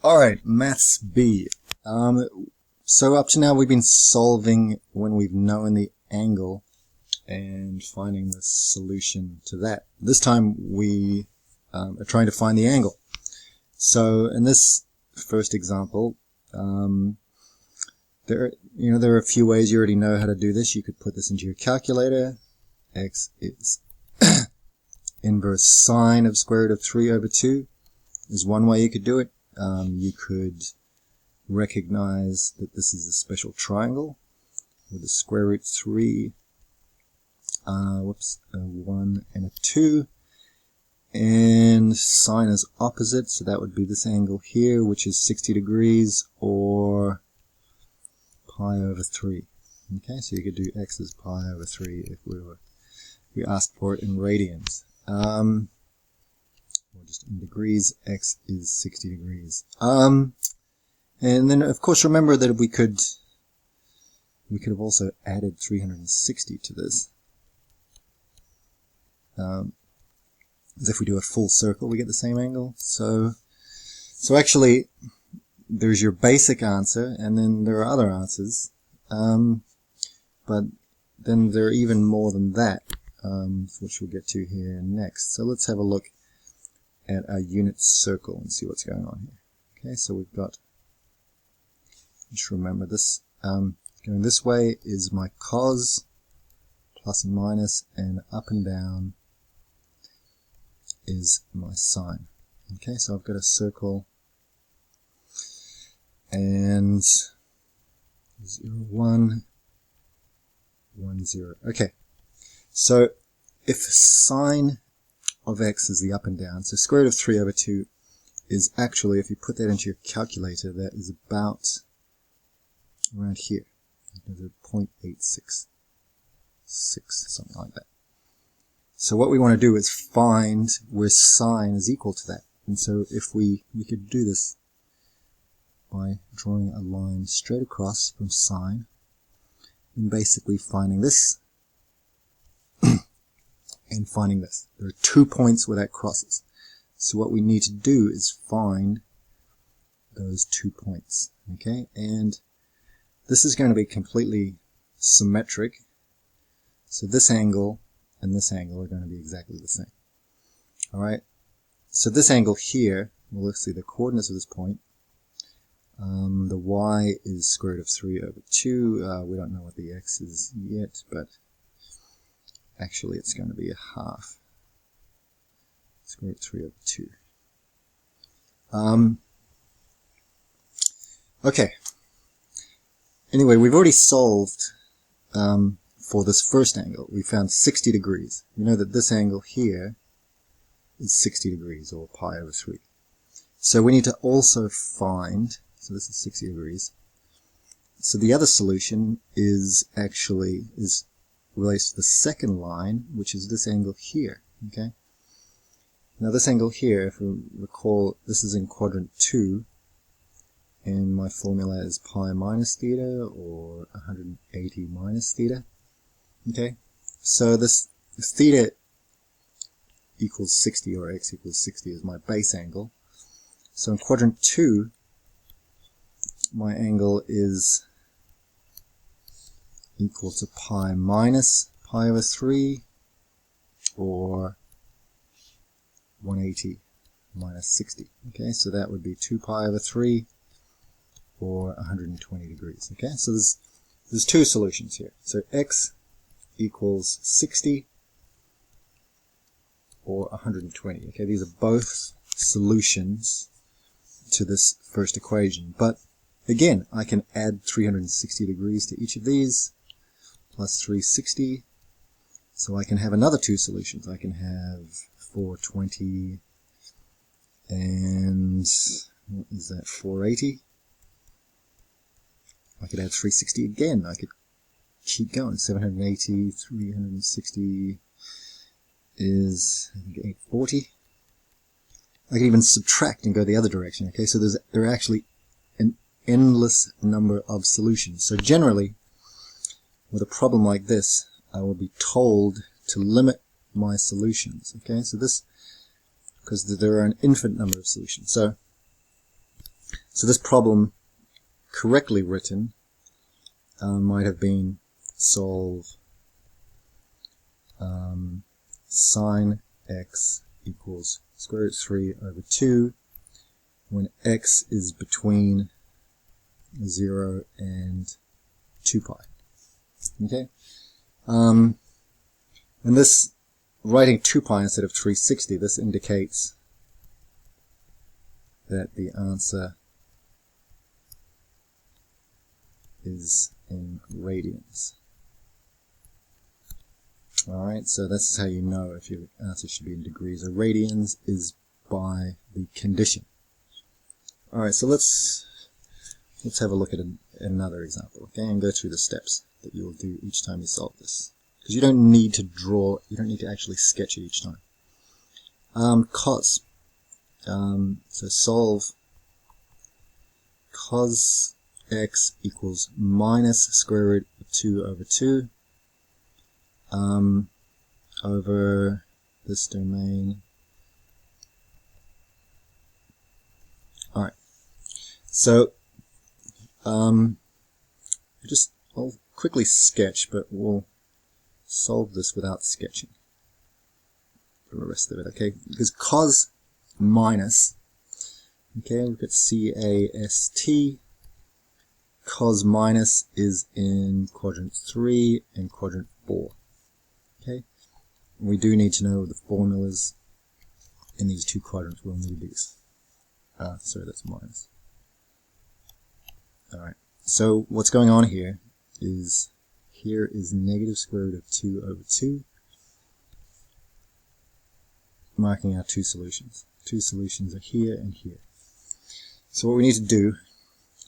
Alright, Maths B. So up to now we've been solving when we've known the angle and finding the solution to that. This time we are trying to find the angle. So in this first example, there are a few ways you already know how to do this. You could put this into your calculator. X is inverse sine of square root of 3 over 2 is one way you could do it. You could recognize that this is a special triangle with a square root 3, a 1 and a 2, and sine is opposite, so that would be this angle here, which is 60 degrees, or pi over 3. Okay, so you could do x is pi over 3 if we asked for it in radians. Or just in degrees, x is 60 degrees. And then of course remember that we could have also added 360 to this. As if we do a full circle we get the same angle. So actually there's your basic answer, and then there are other answers. But then there are even more than that, which we'll get to here next. So let's have a look at our unit circle and see what's going on here. Okay, so we've got, just remember this, going this way is my cos, plus and minus, and up and down is my sine. Okay, so I've got a circle, and 0, 1, 1, 0. Okay, so if sine of x is the up and down, so square root of 3 over 2 is actually, if you put that into your calculator, that is about around here. 0.866, something like that. So what we want to do is find where sine is equal to that. And so if we could do this by drawing a line straight across from sine and basically finding this and finding this. There are 2 points where that crosses. So what we need to do is find those 2 points. Okay, and this is going to be completely symmetric. So this angle and this angle are going to be exactly the same. Alright, so this angle here, well, let's see the coordinates of this point. The y is square root of 3 over 2. We don't know what the x is yet, but actually it's going to be a half. Square root of 3 over 2. Okay. Anyway, we've already solved for this first angle. We found 60 degrees. We know that this angle here is 60 degrees, or pi over 3. So we need to also find, so this is 60 degrees. So the other solution is relates to the second line, which is this angle here. Okay. Now this angle here, if we recall, this is in quadrant 2, and my formula is pi minus theta, or 180 minus theta. Okay, so this theta equals 60, or x equals 60 is my base angle. So in quadrant 2, my angle is equal to pi minus pi over 3, or 180 minus 60. Okay, so that would be 2 pi over 3, or 120 degrees. Okay, so there's two solutions here. So x equals 60 or 120. Okay, these are both solutions to this first equation. But again, I can add 360 degrees to each of these, plus 360. So I can have another two solutions. I can have 420 and, what is that, 480. I could add 360 again. I could keep going. 780, 360 is, I think, 840. I can even subtract and go the other direction. Okay, so there are actually an endless number of solutions. So generally, with a problem like this, I will be told to limit my solutions. Okay, so this, because there are an infinite number of solutions. So So this problem, correctly written, might have been solve sine x equals square root 3 over 2 when x is between 0 and 2 pi. Okay? And this, writing 2 pi instead of 360, this indicates that the answer is in radians. Alright, so this is how you know if your answer should be in degrees. A radians is by the condition. Alright, so let's have a look at another example, okay, and go through the steps that you will do each time you solve this. Because you don't need to draw, you don't need to actually sketch it each time. Cos. So solve cos x equals minus square root of 2 over 2 over this domain. Alright, so I'll quickly sketch, but we'll solve this without sketching for the rest of it, okay? Because cos minus, okay, look at C-A-S-T, cos minus is in quadrant 3 and quadrant 4, okay? We do need to know the formulas in these two quadrants. We'll need these. Sorry, that's minus. Alright, so what's going on here is negative square root of 2 over 2, marking our two solutions. Two solutions are here and here. So what we need to do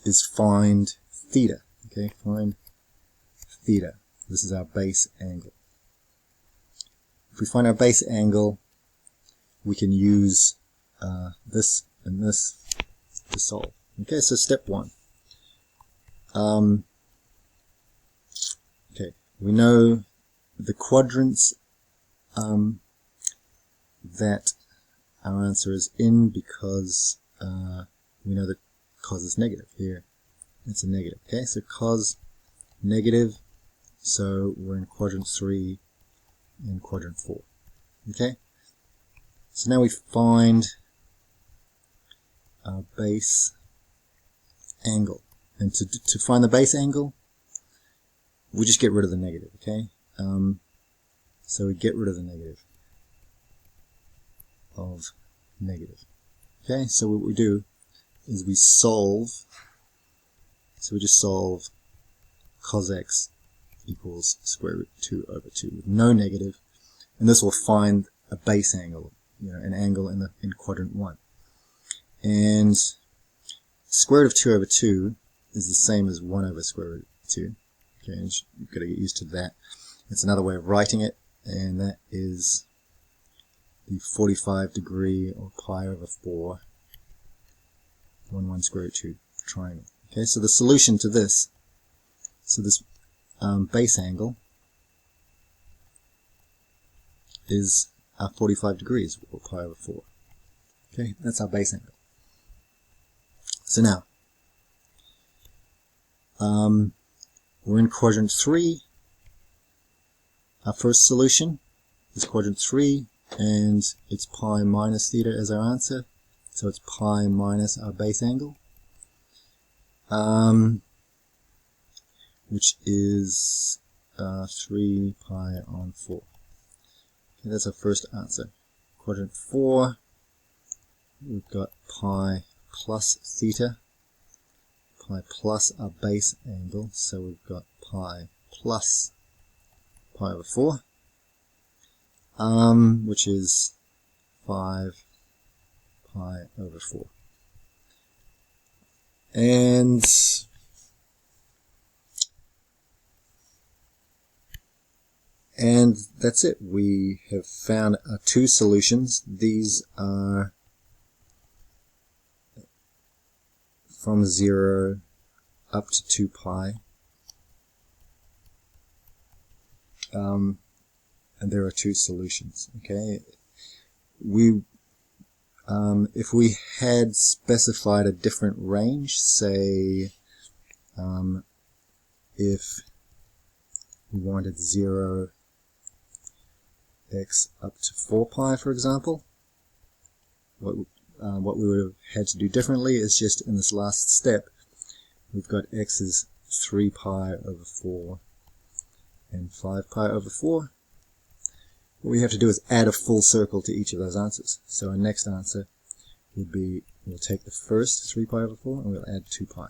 is find theta. Okay, find theta. This is our base angle. If we find our base angle, we can use this and this to solve. Okay, so step 1. Okay, we know the quadrants that our answer is in because we know that cos is negative. Here it's a negative. Okay, so cos negative, so we're in quadrant 3 and quadrant 4. Okay, so now we find our base angle, and to find the base angle, we just get rid of the negative. Okay, so we get rid of the negative of negative. Okay, so what we do is we solve, so we just solve cos x equals square root 2 over 2 with no negative, and this will find a base angle, an angle in quadrant 1. And square root of 2 over 2 is the same as 1 over square root of 2. Okay, and you've got to get used to that. It's another way of writing it, and that is the 45 degree or pi over 4 1 square root 2 triangle. Okay, so the solution to this, so this base angle is our 45 degrees or pi over 4. Okay, that's our base angle. So now we're in quadrant 3. Our first solution is quadrant 3, and it's pi minus theta as our answer, so it's pi minus our base angle, which is 3 pi on 4. Okay, that's our first answer. Quadrant 4, we've got pi plus theta, pi plus our base angle, so we've got pi plus pi over 4, which is 5 pi over 4. And that's it. We have found our two solutions. These are from 0 up to 2 pi. And there are two solutions. Okay, we If we had specified a different range, say if we wanted 0 x up to 4 pi, for example, what we would have had to do differently is just in this last step, we've got x is 3 pi over 4 and 5 pi over 4. What we have to do is add a full circle to each of those answers. So our next answer would be, we'll take the first 3 pi over 4 and we'll add 2 pi.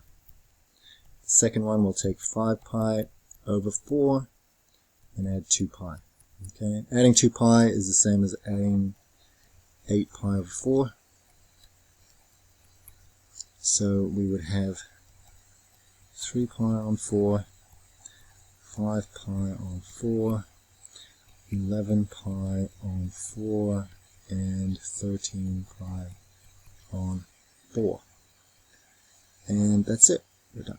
The second one, we'll take 5 pi over 4 and add 2 pi. Okay, adding 2 pi is the same as adding 8 pi over 4. So we would have 3 pi on 4, 5 pi on 4, 11 pi on 4, and 13 pi on 4. And that's it. We're done.